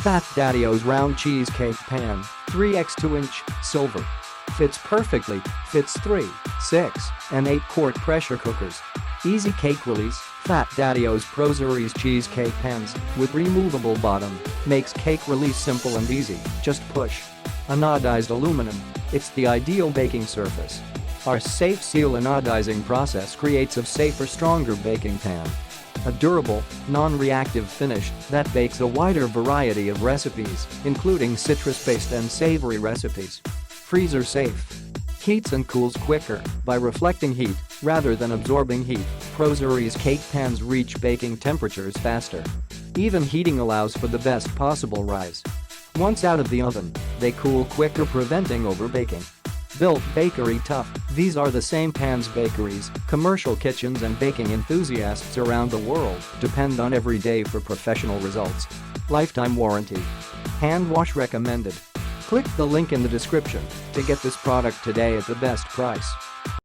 Fat Daddio's round cheesecake pan, 3x 2-inch, silver. Fits perfectly, fits 3, 6, and 8-quart pressure cookers. Easy cake release, Fat Daddio's ProSeries cheesecake pans with removable bottom makes cake release simple and easy, just push. Anodized-aluminum, it's the ideal baking surface. Our safe seal anodizing process creates a safer, stronger baking pan. A durable, non-reactive finish that bakes a wider variety of recipes, including citrus-based and savory recipes. Freezer safe. Heats and cools quicker by reflecting heat rather than absorbing heat. ProSeries cake pans reach baking temperatures faster. Even heating allows for the best possible rise. Once out of the oven, they cool quicker, preventing overbaking. Built bakery tough, these are the same pans bakeries, commercial kitchens and baking enthusiasts around the world depend on every day for professional results. Lifetime warranty. Hand wash recommended. Click the link in the description to get this product today at the best price.